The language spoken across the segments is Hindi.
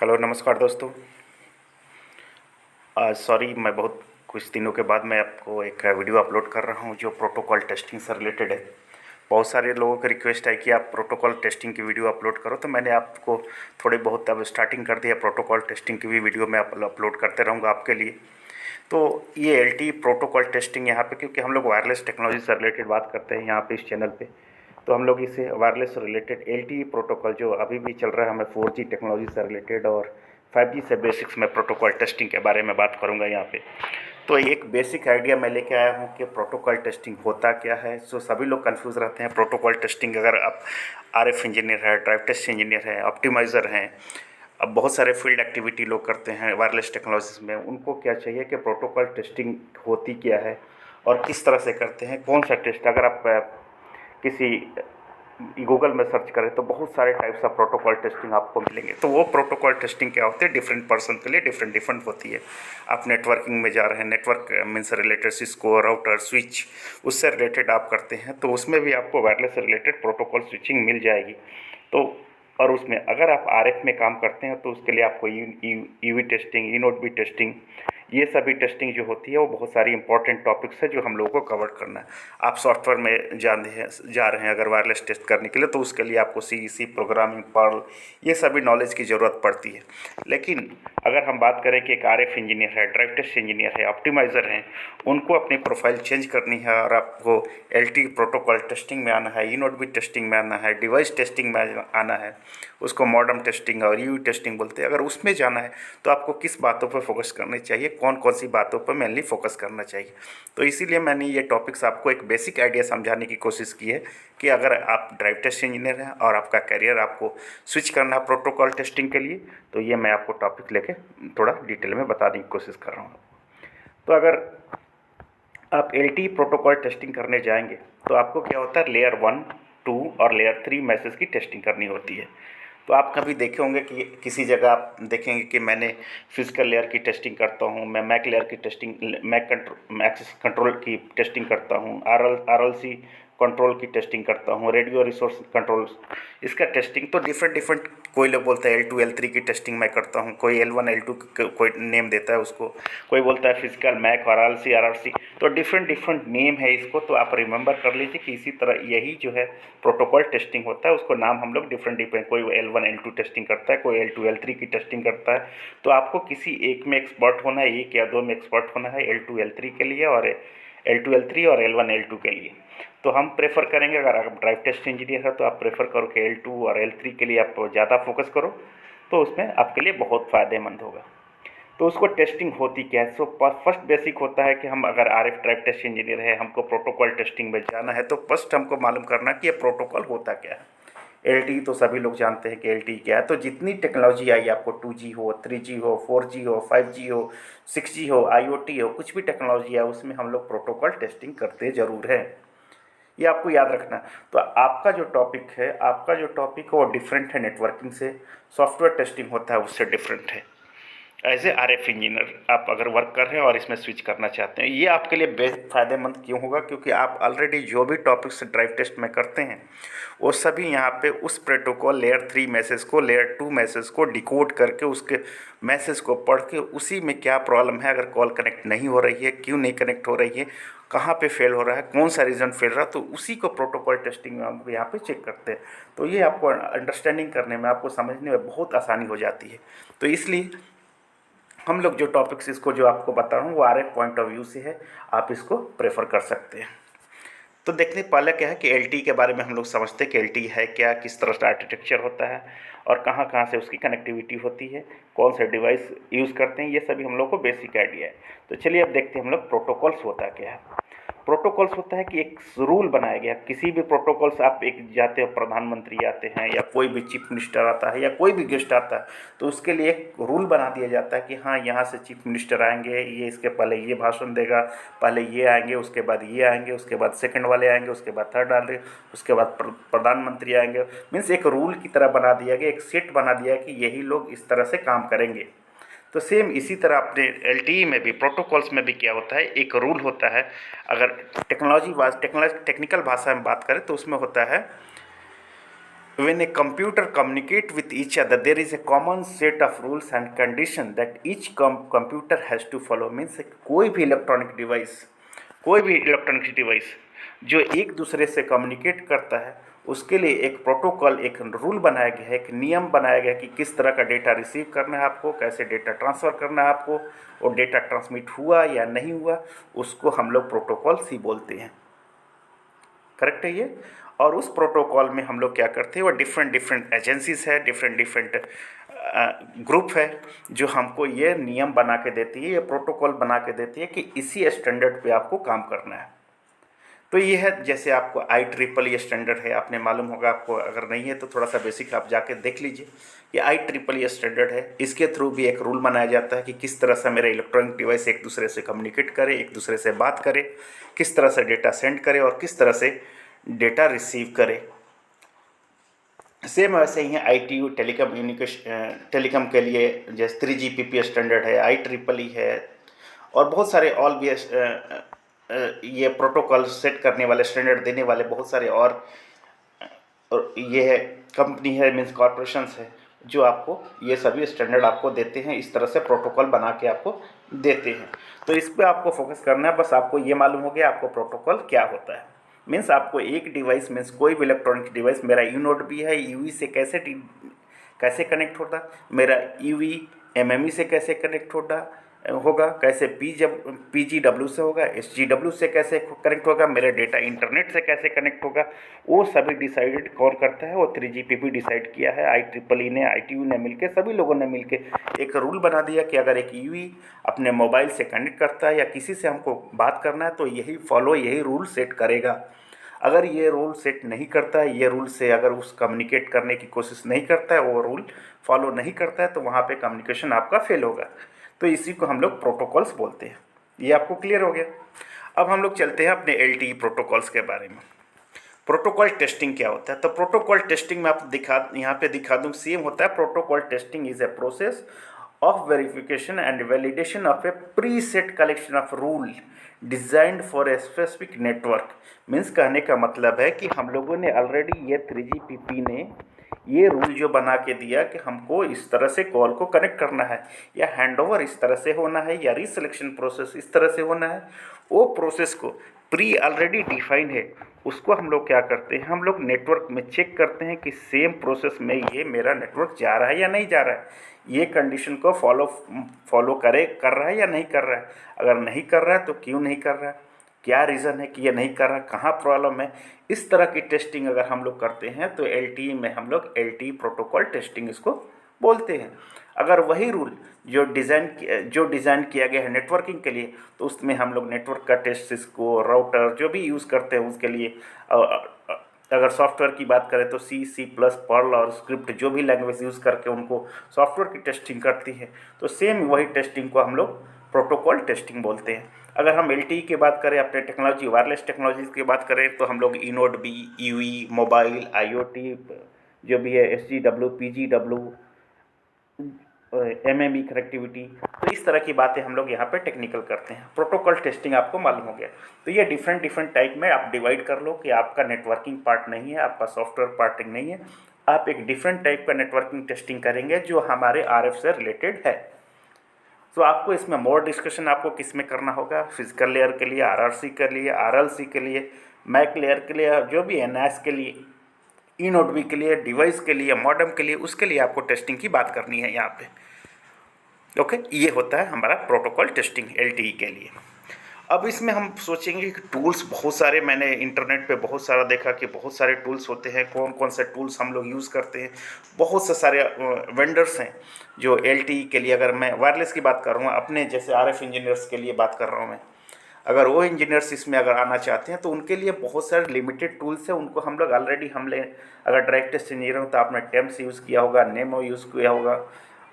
हेलो नमस्कार दोस्तों। सॉरी, मैं बहुत कुछ दिनों के बाद मैं आपको एक वीडियो अपलोड कर रहा हूं जो प्रोटोकॉल टेस्टिंग से रिलेटेड है। बहुत सारे लोगों की रिक्वेस्ट है कि आप प्रोटोकॉल टेस्टिंग की वीडियो अपलोड करो, तो मैंने आपको थोड़ी बहुत अब स्टार्टिंग कर दिया। प्रोटोकॉल टेस्टिंग की भी वीडियो मैं अपलोड करते रहूँगा आपके लिए। तो ये LTE प्रोटोकॉल टेस्टिंग यहाँ पे, क्योंकि हम लोग वायरलेस टेक्नोलॉजी से रिलेटेड बात करते हैं यहाँ पे इस चैनल पे, तो हम लोग इसे वायरलेस से रिलेटेड LTE प्रोटोकॉल जो अभी भी चल रहा है हमें 4G टेक्नोलॉजी से रिलेटेड और 5G से बेसिक्स में प्रोटोकॉल टेस्टिंग के बारे में बात करूँगा यहाँ पे। तो एक बेसिक आइडिया मैं लेके आया हूँ कि प्रोटोकॉल टेस्टिंग होता क्या है। सो सभी लोग कंफ्यूज रहते हैं प्रोटोकॉल टेस्टिंग। अगर आप RF इंजीनियर है, ड्राइव टेस्ट इंजीनियर है, ऑप्टिमाइज़र हैं, अब बहुत सारे फील्ड एक्टिविटी लोग करते हैं वायरलेस टेक्नोलॉजीज में, उनको क्या चाहिए कि प्रोटोकॉल टेस्टिंग होती क्या है और किस तरह से करते हैं, कौन सा टेस्ट। अगर आप किसी गूगल में सर्च करें तो बहुत सारे टाइप्स ऑफ प्रोटोकॉल टेस्टिंग आपको मिलेंगे। तो वो प्रोटोकॉल टेस्टिंग क्या होती है, डिफरेंट पर्सन के लिए डिफरेंट डिफरेंट होती है। आप नेटवर्किंग में जा रहे हैं, network means related Cisco, router, switch, उससे रिलेटेड आप करते हैं, तो उसमें भी आपको वायरलेस से रिलेटेड प्रोटोकॉल स्विचिंग मिल जाएगी। तो और उसमें अगर आप RF में काम करते हैं तो उसके लिए आपको UV testing, eNode B testing, ये सभी टेस्टिंग जो होती है वो बहुत सारी इंपॉर्टेंट टॉपिक्स है जो हम लोगों को कवर करना है। आप सॉफ्टवेयर में जा रहे हैं अगर वायरलेस टेस्ट करने के लिए, तो उसके लिए आपको CEC, प्रोग्रामिंग, पर्ल, ये सभी नॉलेज की ज़रूरत पड़ती है। लेकिन अगर हम बात करें कि एक RF इंजीनियर है, ड्राइव टेस्ट इंजीनियर है, ऑप्टिमाइज़र हैं, उनको अपनी प्रोफाइल चेंज करनी है और आपको LTE प्रोटोकॉल टेस्टिंग में आना है, इनोड बी टेस्टिंग में आना है, डिवाइस टेस्टिंग में आना है, उसको मॉडर्न टेस्टिंग और यूवी टेस्टिंग बोलते हैं। अगर उसमें जाना है तो आपको किस बातों पर फोकस करनी चाहिए, कौन कौन सी बातों पर मेनली फोकस करना चाहिए। तो इसीलिए मैंने ये टॉपिक्स आपको एक बेसिक आइडिया समझाने की कोशिश की है कि अगर आप ड्राइव टेस्ट इंजीनियर हैं और आपका करियर आपको स्विच करना है प्रोटोकॉल टेस्टिंग के लिए, तो ये मैं आपको टॉपिक लेके थोड़ा डिटेल में बताने की कोशिश कर रहा हूँ। तो अगर आप LTE प्रोटोकॉल टेस्टिंग करने जाएंगे तो आपको क्या होता है, लेयर 1, 2 और लेयर 3 मैसेज की टेस्टिंग करनी होती है। तो आप कभी देखे होंगे कि किसी जगह आप देखेंगे कि मैंने फिजिकल लेयर की टेस्टिंग करता हूँ, मैं मैक लेयर की टेस्टिंग, मैक एक्सेस कंट्रोल की टेस्टिंग करता हूँ, RLC कंट्रोल की टेस्टिंग करता हूँ, रेडियो रिसोर्स कंट्रोल, इसका टेस्टिंग तो डिफरेंट डिफरेंट। कोई लोग बोलते हैं L2 L3 की टेस्टिंग मैं करता हूँ, कोई L1 L2 कोई नेम देता है उसको, कोई बोलता है फिजिकल मैक और RLC। तो डिफरेंट डिफरेंट नेम है इसको, तो आप रिमेंबर कर लीजिए कि इसी तरह यही जो है प्रोटोकॉल टेस्टिंग होता है। उसको नाम हम लोग डिफरेंट डिफरेंट, कोई L1 L2 टेस्टिंग करता है, कोई L2 L3 की टेस्टिंग करता है। तो आपको किसी एक में एक्सपर्ट होना है, एक या दो में एक्सपर्ट होना है, L2 L3 के लिए और L2 L3 और L1 L2 के लिए। तो हम प्रेफर करेंगे, अगर आप ड्राइव टेस्ट इंजीनियर है तो आप प्रेफर करो कि L2 और L3 के लिए आप ज़्यादा फोकस करो, तो उसमें आपके लिए बहुत फ़ायदेमंद होगा। तो उसको टेस्टिंग होती क्या है। सो फर्स्ट बेसिक होता है कि हम अगर RF ड्राइव टेस्ट इंजीनियर है, हमको प्रोटोकॉल टेस्टिंग में जाना है, तो फर्स्ट हमको मालूम करना कि ये प्रोटोकॉल होता क्या है। LTE तो सभी लोग जानते हैं कि LTE क्या है। तो जितनी टेक्नोलॉजी आई, आपको 2G हो, 3G हो, 4G हो, 5G हो, 6G हो, IoT हो, कुछ भी टेक्नोलॉजी है उसमें हम लोग प्रोटोकॉल टेस्टिंग करते ज़रूर है, ये आपको याद रखना है। तो आपका जो टॉपिक है वो डिफरेंट है नेटवर्किंग से, सॉफ्टवेयर टेस्टिंग होता है उससे डिफरेंट है। एज ए RF इंजीनियर आप अगर वर्क कर रहे हैं और इसमें स्विच करना चाहते हैं, ये आपके लिए बेस्ट फ़ायदेमंद क्यों होगा, क्योंकि आप ऑलरेडी जो भी टॉपिक्स ड्राइव टेस्ट में करते हैं वो सभी यहाँ पे उस प्रोटोकॉल लेयर 3 मैसेज को, लेयर 2 मैसेज को डिकोड करके, उसके मैसेज को पढ़ के, उसी में क्या प्रॉब्लम है, अगर कॉल कनेक्ट नहीं हो रही है, क्यों नहीं कनेक्ट हो रही है, कहाँ पे फेल हो रहा है, कौन सा रीज़न फेल रहा है, तो उसी को प्रोटोकॉल टेस्टिंग में हम यहाँ पे चेक करते हैं। तो ये आपको अंडरस्टैंडिंग करने में, आपको समझने में बहुत आसानी हो जाती है। तो इसलिए हम लोग जो टॉपिक्स इसको जो आपको बता रहा हूँ वो RF पॉइंट ऑफ व्यू से है, आप इसको प्रेफर कर सकते हैं। तो देखने पहले क्या है कि LTE के बारे में हम लोग समझते हैं कि LTE है क्या, किस तरह से आर्किटेक्चर होता है और कहाँ कहाँ से उसकी कनेक्टिविटी होती है, कौन से डिवाइस यूज़ करते हैं, ये सभी हम लोग को बेसिक आइडिया है। तो चलिए अब देखते हैं हम लोग प्रोटोकॉल्स होता क्या है। प्रोटोकॉल्स होता है कि एक रूल बनाया गया, किसी भी प्रोटोकॉल्स, आप एक जाते हो, प्रधानमंत्री आते हैं या कोई भी चीफ मिनिस्टर आता है या कोई भी गेस्ट आता है, तो उसके लिए एक रूल बना दिया जाता है कि हाँ यहाँ से चीफ मिनिस्टर आएंगे, ये इसके पहले ये भाषण देगा, पहले ये आएंगे, उसके बाद ये आएंगे, उसके बाद सेकंड वाले आएंगे, उसके बाद थर्ड आएंगे, उसके बाद प्रधानमंत्री आएंगे। मीन्स एक रूल की तरह बना दिया गया, एक सेट बना दिया कि यही लोग इस तरह से काम करेंगे। तो सेम इसी तरह अपने LTE में भी, प्रोटोकॉल्स में भी क्या होता है, एक रूल होता है। अगर टेक्निकल भाषा में बात करें तो उसमें होता है when a computer communicate with each other, there is a common set of rules and condition that each computer has to follow. Means कोई भी इलेक्ट्रॉनिक डिवाइस जो एक दूसरे से कम्युनिकेट करता है, उसके लिए एक प्रोटोकॉल, एक रूल बनाया गया है, एक नियम बनाया गया है कि किस तरह का डेटा रिसीव करना है आपको, कैसे डेटा ट्रांसफ़र करना है आपको, और डेटा ट्रांसमिट हुआ या नहीं हुआ, उसको हम लोग प्रोटोकॉल्स ही बोलते हैं। करेक्ट है ये। और उस प्रोटोकॉल में हम लोग क्या करते हैं, वो डिफरेंट डिफरेंट एजेंसीज है, डिफरेंट डिफरेंट ग्रुप है, जो हमको ये नियम बना के देती है, ये प्रोटोकॉल बना के देती है कि इसी स्टैंडर्ड पे आपको काम करना है। तो ये है, जैसे आपको IEEE स्टैंडर्ड है, आपने मालूम होगा, आपको अगर नहीं है तो थोड़ा सा बेसिक आप जाके देख लीजिए। ये IEEE स्टैंडर्ड है, इसके थ्रू भी एक रूल बनाया जाता है कि किस तरह से मेरे इलेक्ट्रॉनिक डिवाइस एक दूसरे से कम्युनिकेट करे, एक दूसरे से बात करे, किस तरह से डेटा सेंड करे और किस तरह से डेटा रिसीव करे। सेम वैसे ही है ITU टेलीकॉम के लिए, जैसे 3GPP स्टैंडर्ड है, IEEE है, और बहुत सारे और भी ये प्रोटोकॉल सेट करने वाले, स्टैंडर्ड देने वाले बहुत सारे और ये है कंपनी है, मीन्स कॉरपोरेशंस है, जो आपको ये सभी स्टैंडर्ड आपको देते हैं, इस तरह से प्रोटोकॉल बना के आपको देते हैं। तो इस पर आपको फोकस करना है। बस आपको ये मालूम हो गया आपको प्रोटोकॉल क्या होता है। मीन्स आपको एक डिवाइस, मीन्स कोई भी इलेक्ट्रॉनिक डिवाइस, मेरा यूनोड भी है, यूई से कैसे कनेक्ट होता, मेरा यूई एमएमई से कैसे कनेक्ट होगा, कैसे PGW से होगा, SGW से कैसे कनेक्ट होगा, मेरा डेटा इंटरनेट से कैसे कनेक्ट होगा, वो सभी डिसाइडेड कौन करता है, वो 3GPP डिसाइड किया है। IEEE ने, ITU ने मिलके, सभी लोगों ने मिलके एक रूल बना दिया कि अगर एक यूई अपने मोबाइल से कनेक्ट करता है या किसी से हमको बात करना है तो यही रूल सेट करेगा। अगर ये रूल सेट नहीं करता है, ये रूल से अगर उस कम्युनिकेट करने की कोशिश नहीं करता है, वो रूल फॉलो नहीं करता है, तो वहाँ पे कम्युनिकेशन आपका फेल होगा। तो इसी को हम लोग प्रोटोकॉल्स बोलते हैं। ये आपको क्लियर हो गया। अब हम लोग चलते हैं अपने LTE प्रोटोकॉल्स के बारे में। प्रोटोकॉल टेस्टिंग क्या होता है, तो प्रोटोकॉल टेस्टिंग में आप यहाँ पे दिखा दूँ, सेम होता है। Protocol testing is a process of verification and validation of a preset collection of rule designed for a specific network। Means कहने का मतलब है कि हम लोगों ने ऑलरेडी ये 3GPP ने ये रूल जो बना के दिया कि हमको इस तरह से कॉल को कनेक्ट करना है, या हैंडओवर इस तरह से होना है, या रीसिलेक्शन प्रोसेस इस तरह से होना है, वो प्रोसेस को प्री ऑलरेडी डिफाइन है। उसको हम लोग क्या करते हैं, हम लोग नेटवर्क में चेक करते हैं कि सेम प्रोसेस में ये मेरा नेटवर्क जा रहा है या नहीं जा रहा है, ये कंडीशन को फॉलो कर रहा है या नहीं कर रहा है। अगर नहीं कर रहा है तो क्यों नहीं कर रहा है, क्या रीज़न है कि ये नहीं कर रहा, कहाँ प्रॉब्लम है। इस तरह की टेस्टिंग अगर हम लोग करते हैं तो LTE में हम लोग LTE प्रोटोकॉल टेस्टिंग इसको बोलते हैं। अगर वही रूल जो डिज़ाइन किया गया है नेटवर्किंग के लिए, तो उसमें हम लोग नेटवर्क का टेस्ट, सिस्को राउटर जो भी यूज़ करते हैं उसके लिए, अगर सॉफ्टवेयर की बात करें तो C++, पर्ल और स्क्रिप्ट जो भी लैंग्वेज यूज़ करके उनको सॉफ्टवेयर की टेस्टिंग करती है, तो सेम वही टेस्टिंग को हम लोग प्रोटोकॉल टेस्टिंग बोलते हैं। अगर हम LTE की बात करें, अपने टेक्नोलॉजी वायरलेस टेक्नोलॉजीज़ की बात करें, तो हम लोग eNode B, UE, mobile, IoT जो भी है, SGW, PGW, MME कनेक्टिविटी, तो इस तरह की बातें हम लोग यहाँ पे टेक्निकल करते हैं। प्रोटोकॉल टेस्टिंग आपको मालूम हो गया। तो ये डिफरेंट टाइप में आप डिवाइड कर लो कि आपका नेटवर्किंग पार्ट नहीं है, आपका सॉफ्टवेयर पार्ट नहीं है, आप एक डिफरेंट टाइप का नेटवर्किंग टेस्टिंग करेंगे जो हमारे RF से रिलेटेड है। तो आपको इसमें मोर डिस्कशन आपको किस में करना होगा, फिजिकल लेयर के लिए, RRC के लिए, RLC के लिए, मैक लेयर के लिए, जो भी है, NAS के लिए, इनोड बी के लिए, डिवाइस के लिए, मॉडेम के लिए, उसके लिए आपको टेस्टिंग की बात करनी है यहाँ पे। ओके, ये होता है हमारा प्रोटोकॉल टेस्टिंग LTE के लिए। अब इसमें हम सोचेंगे कि टूल्स बहुत सारे, मैंने इंटरनेट पे बहुत सारा देखा कि बहुत सारे टूल्स होते हैं, कौन कौन से टूल्स हम लोग यूज़ करते हैं। बहुत से सारे वेंडर्स हैं जो LTE के लिए, अगर मैं वायरलेस की बात कर रहा हूँ, अपने जैसे RF इंजीनियर्स के लिए बात कर रहा हूँ मैं, अगर वो इंजीनियर्स इसमें अगर आना चाहते हैं तो उनके लिए बहुत सारे लिमिटेड टूल्स हैं। उनको हम लोग ऑलरेडी अगर डायरेक्ट टेस्ट इंजीनियर हो तो आपने टेम्स यूज़ किया होगा, नेमो यूज़ किया होगा,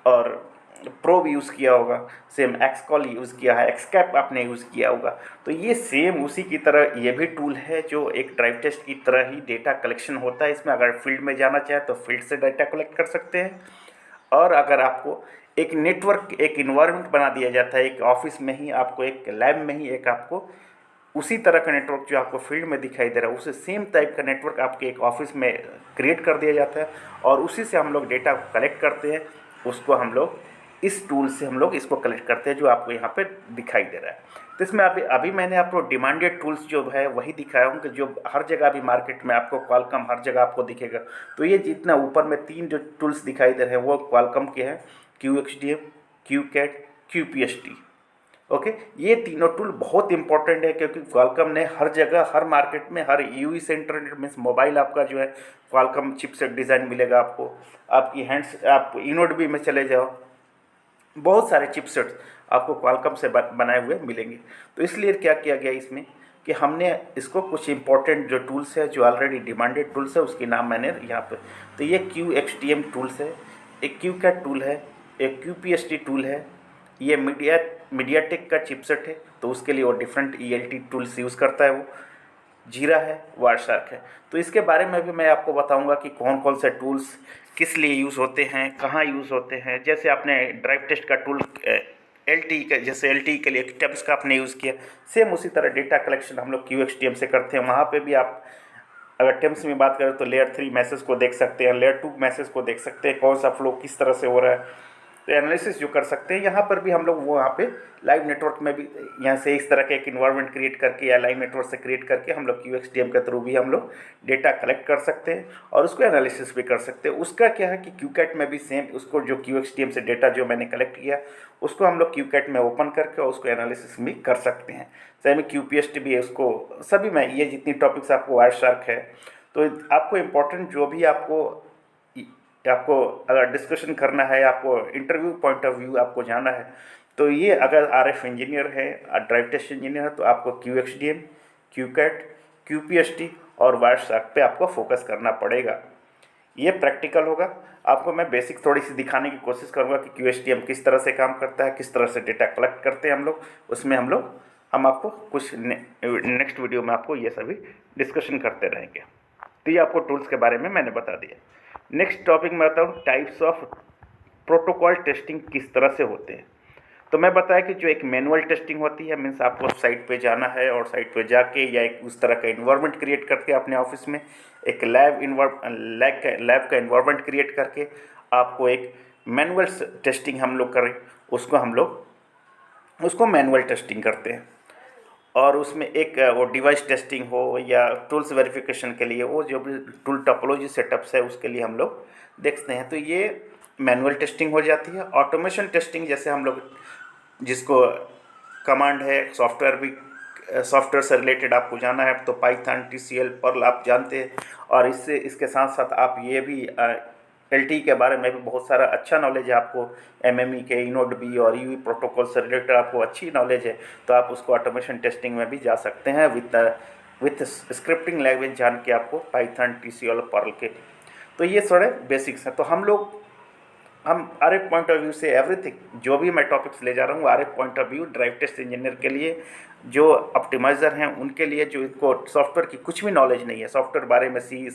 और प्रोब यूज़ किया होगा, सेम एक्सकॉल यूज़ किया है, एक्सकैप आपने यूज़ किया होगा। तो ये सेम उसी की तरह ये भी टूल है जो एक ड्राइव टेस्ट की तरह ही डेटा कलेक्शन होता है। इसमें अगर फील्ड में जाना चाहे तो फील्ड से डाटा कलेक्ट कर सकते हैं, और अगर आपको एक नेटवर्क, एक इन्वायरमेंट बना दिया जाता है, एक ऑफिस में ही आपको, एक लैब में ही एक आपको उसी तरह का नेटवर्क जो आपको फील्ड में दिखाई दे रहा है, उसे सेम टाइप का नेटवर्क आपके एक ऑफिस में क्रिएट कर दिया जाता है और उसी से हम लोग डेटा कलेक्ट करते हैं। उसको हम लोग इस टूल से हम लोग इसको कलेक्ट करते हैं जो आपको यहाँ पे दिखाई दे रहा है। तो इसमें अभी अभी मैंने आपको डिमांडेड टूल्स जो है वही दिखाया हूँ कि जो हर जगह अभी मार्केट में आपको क्वालकॉम हर जगह आपको दिखेगा। तो ये जितना ऊपर में 3 जो टूल्स दिखाई दे रहे हैं वो क्वालकॉम के हैं, QXDM, QCAT, QPST। ओके, ये तीनों टूल बहुत इंपॉर्टेंट है क्योंकि क्वालकॉम ने हर जगह हर मार्केट में हर यूवी सेंटर मीन्स मोबाइल आपका जो है क्वालकॉम चिपसेट डिज़ाइन मिलेगा आपको। आपकी हैंड्स आप इनोड भी में चले जाओ, बहुत सारे चिपसेट्स आपको क्वालकॉम से बनाए हुए मिलेंगे। तो इसलिए क्या किया गया इसमें कि हमने इसको कुछ इंपॉर्टेंट जो टूल्स है जो ऑलरेडी डिमांडेड टूल्स है उसके नाम मैंने यहाँ पे, तो ये QXDM टूल्स है, एक QCAT टूल है, एक QPST टूल है, ये मीडियाटेक का चिपसेट है तो उसके लिए वो डिफरेंट ELT टूल्स यूज़ करता है, वो जीरा है, वायरशार्क है। तो इसके बारे में भी मैं आपको बताऊंगा कि कौन कौन से टूल्स किस लिए यूज़ होते हैं, कहाँ यूज़ होते हैं। जैसे आपने ड्राइव टेस्ट का टूल LTE का, जैसे LTE के लिए टेम्स का आपने यूज़ किया, सेम उसी तरह डेटा कलेक्शन हम लोग QXDM से करते हैं। वहाँ पे भी आप अगर टेम्स में बात करें तो लेयर 3 मैसेज को देख सकते हैं, लेयर 2 मैसेज को देख सकते हैं, कौन सा फ्लो किस तरह से हो रहा है, तो एनालिसिस जो कर सकते हैं। यहाँ पर भी हम लोग वो वहाँ पे लाइव नेटवर्क में भी यहाँ से इस तरह के एक इन्वायरमेंट क्रिएट करके या लाइव नेटवर्क से क्रिएट करके हम लोग QXDM के थ्रू भी हम लोग डेटा कलेक्ट कर सकते हैं और उसको एनालिसिस भी कर सकते हैं। उसका क्या है कि QCAT में भी सेम उसको जो QXDM से डेटा जो मैंने कलेक्ट किया उसको हम लोग QCAT में ओपन करके और उसको एनालिसिस भी कर सकते हैं। सेम QPST भी है, उसको सभी में ये जितनी टॉपिक्स आपको वायरशार्क है। तो आपको इम्पोर्टेंट जो भी आपको अगर डिस्कशन करना है, आपको इंटरव्यू पॉइंट ऑफ व्यू आपको जाना है, तो ये अगर RF इंजीनियर है, ड्राइव टेस्ट इंजीनियर है, तो आपको QXDM, QCAT, QPST और वायरशार्क पे आपको फोकस करना पड़ेगा। ये प्रैक्टिकल होगा। आपको मैं बेसिक थोड़ी सी दिखाने की कोशिश करूँगा कि QSTM किस तरह से काम करता है, किस तरह से डेटा कलेक्ट करते हैं हम लोग। उसमें हम आपको कुछ नेक्स्ट वीडियो में आपको ये सभी डिस्कशन करते रहेंगे। तो ये आपको टूल्स के बारे में मैंने बता दिया। नेक्स्ट टॉपिक में आता हूँ टाइप्स ऑफ प्रोटोकॉल टेस्टिंग किस तरह से होते हैं। तो मैं बताया कि जो एक मैनुअल टेस्टिंग होती है, मीन्स आपको साइट पे जाना है और साइट पे जाके या एक उस तरह का इन्वायरमेंट क्रिएट करके अपने ऑफिस में एक लैब का इन्वायरमेंट क्रिएट करके आपको एक मैनुअल टेस्टिंग हम लोग करें, उसको मैनुअल टेस्टिंग करते हैं। और उसमें एक वो डिवाइस टेस्टिंग हो या टूल्स वेरिफिकेशन के लिए वो जो भी टूल टोपोलॉजी सेटअप्स है उसके लिए हम लोग देखते हैं, तो ये मैनुअल टेस्टिंग हो जाती है। ऑटोमेशन टेस्टिंग जैसे हम लोग जिसको कमांड है, सॉफ्टवेयर से रिलेटेड आपको जाना है तो पाइथन, TCL, पर्ल आप जानते हैं। और इसके साथ साथ आप ये भी LTE के बारे में भी बहुत सारा अच्छा नॉलेज है आपको, MME के इनोड भी और UV प्रोटोकॉल से रिलेटेड आपको अच्छी नॉलेज है, तो आप उसको ऑटोमेशन टेस्टिंग में भी जा सकते हैं विथ स्क्रिप्टिंग लैंग्वेज जान के आपको पाइथन, TCL और पर्ल के। तो ये थोड़े बेसिक्स हैं। तो हम RF पॉइंट ऑफ व्यू से एवरीथिंग जो भी मैं टॉपिक्स ले जा रहा हूँ RF point of view drive test engineer के लिए, जो ऑप्टिमाइज़र हैं उनके लिए, जो इनको सॉफ्टवेयर की कुछ भी नॉलेज नहीं है, सॉफ्टवेयर बारे में C++,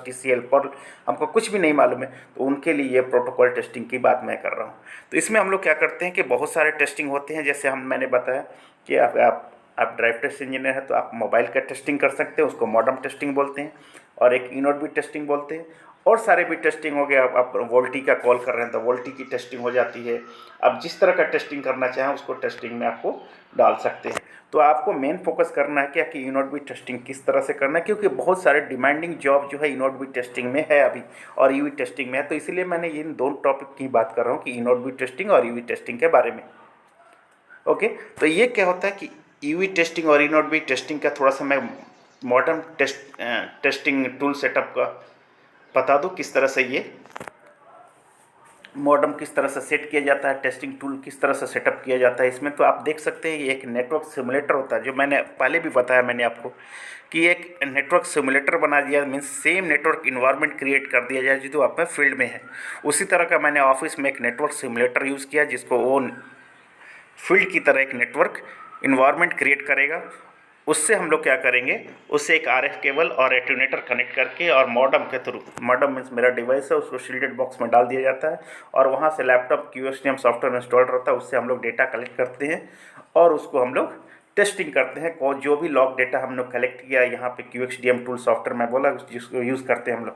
TCL, पर्ल हमको कुछ भी नहीं मालूम है, तो उनके लिए ये प्रोटोकॉल टेस्टिंग की बात मैं कर रहा हूँ। तो इसमें हम लोग क्या करते हैं कि बहुत सारे टेस्टिंग होते हैं। जैसे मैंने बताया कि आप ड्राइव टेस्ट इंजीनियर हैं तो आप मोबाइल का टेस्टिंग कर सकते हैं, उसको मॉडम टेस्टिंग बोलते हैं, और एक इनोड भी टेस्टिंग बोलते हैं, और सारे भी टेस्टिंग हो गया। आप वोल्टी का कॉल कर रहे हैं तो वोल्टी की टेस्टिंग हो जाती है। आप जिस तरह का टेस्टिंग करना चाहें उसको टेस्टिंग में आपको डाल सकते हैं। तो आपको मेन फोकस करना है क्या कि इनोड भी टेस्टिंग किस तरह से करना है, क्योंकि बहुत सारे डिमांडिंग जॉब जो है इनोड भी टेस्टिंग में है अभी और यूवी टेस्टिंग में है। तो इसलिए मैंने इन दोनों टॉपिक की बात कर रहा हूँ कि इनोड भी टेस्टिंग और यूवी टेस्टिंग के बारे में। ओके, तो ये क्या होता है कि यूवी टेस्टिंग और इनोड भी टेस्टिंग का थोड़ा सा मैं मॉडर्न टेस्टिंग टूल सेटअप का बता दूं, किस तरह से ये मॉडम किस तरह से सेट किया जाता है, टेस्टिंग टूल किस तरह से सेटअप किया जाता है इसमें। तो आप देख सकते हैं ये एक नेटवर्क सिमुलेटर होता है, जो मैंने पहले भी बताया मैंने आपको कि एक नेटवर्क सिमुलेटर बना दिया, means same network environment create कर दिया जाए जो आप में फील्ड में है। उसी तरह का मैंने ऑफिस में एक नेटवर्क सिमुलेटर यूज़ किया जिसको वो फील्ड की तरह एक नेटवर्क इन्वायरमेंट क्रिएट करेगा। उससे हम लोग क्या करेंगे, उससे एक RF केबल और एटेन्यूएटर कनेक्ट करके और मॉडम के थ्रू, मॉडम मीन्स मेरा डिवाइस है, उसको शील्डेड बॉक्स में डाल दिया जाता है और वहाँ से लैपटॉप QSTM सॉफ्टवेयर इंस्टॉल रहता है, उससे हम लोग डेटा कलेक्ट करते हैं और उसको हम लोग टेस्टिंग करते हैं। कौन जो भी लॉग डेटा हम लोग कलेक्ट किया, यहाँ पे QXDM टूल सॉफ्टवेयर मैं बोला जिसको यूज़ करते हैं हम लोग,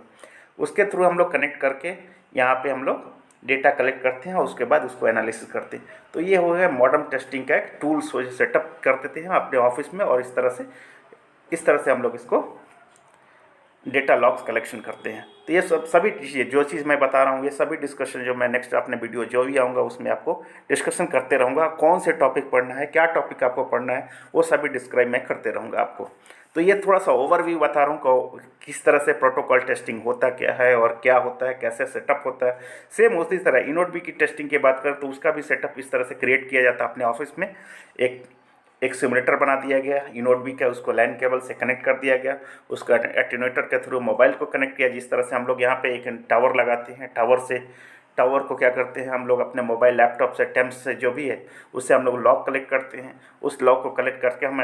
उसके थ्रू हम लोग कनेक्ट करके यहाँ पे हम लोग डेटा कलेक्ट करते हैं और उसके बाद उसको एनालिसिस करते हैं। तो ये हो गया मॉडर्न टेस्टिंग का एक टूल्स सेटअप कर देते हैं अपने ऑफिस में, और इस तरह से हम लोग इसको डेटा लॉग्स कलेक्शन करते हैं। तो ये सभी चीज़ें जो चीज़ मैं बता रहा हूँ, ये सभी डिस्कशन जो मैं नेक्स्ट अपने वीडियो जो भी आऊँगा उसमें आपको डिस्कशन करते रहूँगा। कौन से टॉपिक पढ़ना है, क्या टॉपिक आपको पढ़ना है, वो सभी डिस्क्राइब मैं करते रहूँगा आपको। तो ये थोड़ा सा ओवरव्यू बता रहा हूँ किस तरह से प्रोटोकॉल टेस्टिंग होता क्या है और क्या होता है, कैसे सेटअप होता है। सेम उसी तरह इनोडबी की टेस्टिंग की बात करें तो उसका भी सेटअप इस तरह से क्रिएट किया जाता है अपने ऑफिस में। एक सिमुलेटर बना दिया गया इनोडबी का, उसको लैन केबल से कनेक्ट कर दिया गया, उसका एटेन्यूएटर के थ्रू मोबाइल को कनेक्ट किया। जिस तरह से हम लोग यहाँ पे एक टावर लगाते हैं, टावर को क्या करते हैं हम लोग अपने मोबाइल लैपटॉप से टेम्स से जो भी है उससे हम लोग लॉग कलेक्ट करते हैं। उस लॉग को कलेक्ट करके हम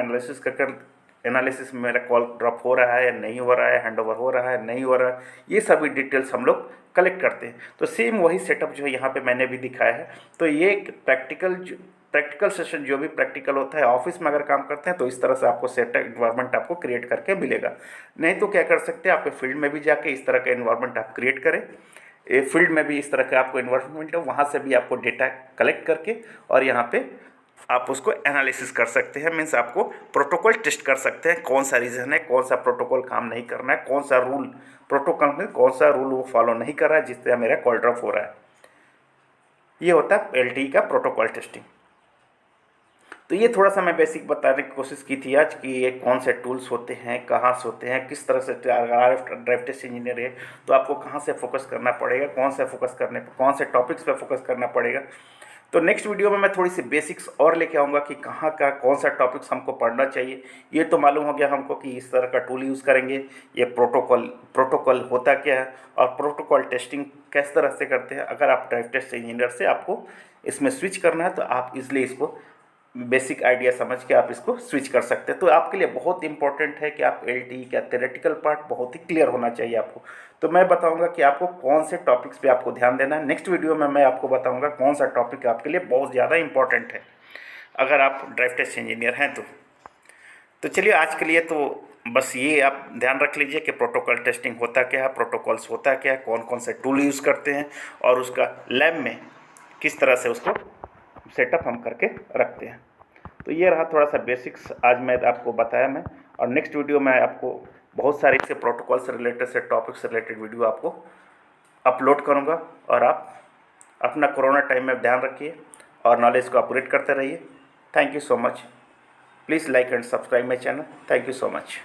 एनालिसिस में मेरा कॉल ड्रॉप हो रहा है नहीं हो रहा है, हैंडओवर हो रहा है नहीं हो रहा है, ये सभी डिटेल्स हम लोग कलेक्ट करते हैं। तो सेम वही सेटअप जो है यहाँ पे मैंने भी दिखाया है। तो ये प्रैक्टिकल सेशन जो भी प्रैक्टिकल होता है ऑफिस में अगर काम करते हैं तो इस तरह से आपको सेटअप इन्वायरमेंट आपको क्रिएट करके मिलेगा। नहीं तो क्या कर सकते हैं, आपके फील्ड में भी जाके इस तरह का इन्वायरमेंट आप क्रिएट करें, फील्ड में भी इस तरह का आपको इन्वायरमेंट है, वहाँ से भी आपको डेटा कलेक्ट करके और यहाँ पे आप उसको एनालिसिस कर सकते हैं। मीन्स आपको प्रोटोकॉल टेस्ट कर सकते हैं, कौन सा रीज़न है, कौन सा प्रोटोकॉल काम नहीं करना है, कौन सा रूल प्रोटोकॉल में कौन सा रूल वो फॉलो नहीं कर रहा है जिससे मेरा कॉल ड्रॉप हो रहा है। ये होता है LTE का प्रोटोकॉल टेस्टिंग। तो ये थोड़ा सा मैं बेसिक बताने की कोशिश की थी आज कि ये कौन से टूल्स होते हैं, कहाँ से होते हैं, किस तरह से। अगर आप ड्राइव टेस्ट इंजीनियर है तो आपको कहाँ से फोकस करना पड़ेगा, कौन से टॉपिक्स पे फोकस करना पड़ेगा। तो नेक्स्ट वीडियो में मैं थोड़ी सी बेसिक्स और लेके आऊँगा कि कहाँ का कौन सा टॉपिक्स हमको पढ़ना चाहिए। ये तो मालूम हो गया हमको कि इस तरह का टूल यूज़ करेंगे, ये प्रोटोकॉल होता क्या है और प्रोटोकॉल टेस्टिंग किस तरह से करते हैं। अगर आप ड्राइव टेस्ट इंजीनियर से आपको इसमें स्विच करना है तो आप इसलिए इसको बेसिक आइडिया समझ के आप इसको स्विच कर सकते हैं। तो आपके लिए बहुत इंपॉर्टेंट है कि आप LTE का थ्योरेटिकल पार्ट बहुत ही क्लियर होना चाहिए आपको। तो मैं बताऊंगा कि आपको कौन से टॉपिक्स पे आपको ध्यान देना है। नेक्स्ट वीडियो में मैं आपको बताऊंगा कौन सा टॉपिक आपके लिए बहुत ज़्यादा इंपॉर्टेंट है अगर आप ड्राइव टेस्ट इंजीनियर हैं तो चलिए आज के लिए तो बस ये आप ध्यान रख लीजिए कि प्रोटोकॉल टेस्टिंग होता क्या है, प्रोटोकॉल्स होता क्या है, कौन कौन से टूल यूज़ करते हैं और उसका लैब में किस तरह से उसको सेटअप हम करके रखते हैं। तो ये रहा थोड़ा सा बेसिक्स आज मैं आपको बताया मैं। और नेक्स्ट वीडियो में आपको बहुत सारे इससे प्रोटोकॉल से रिलेटेड से टॉपिक से रिलेटेड वीडियो आपको अपलोड करूँगा। और आप अपना कोरोना टाइम में ध्यान रखिए और नॉलेज को अपग्रेड करते रहिए। Thank you so much. Please like and subscribe my channel. Thank you so much.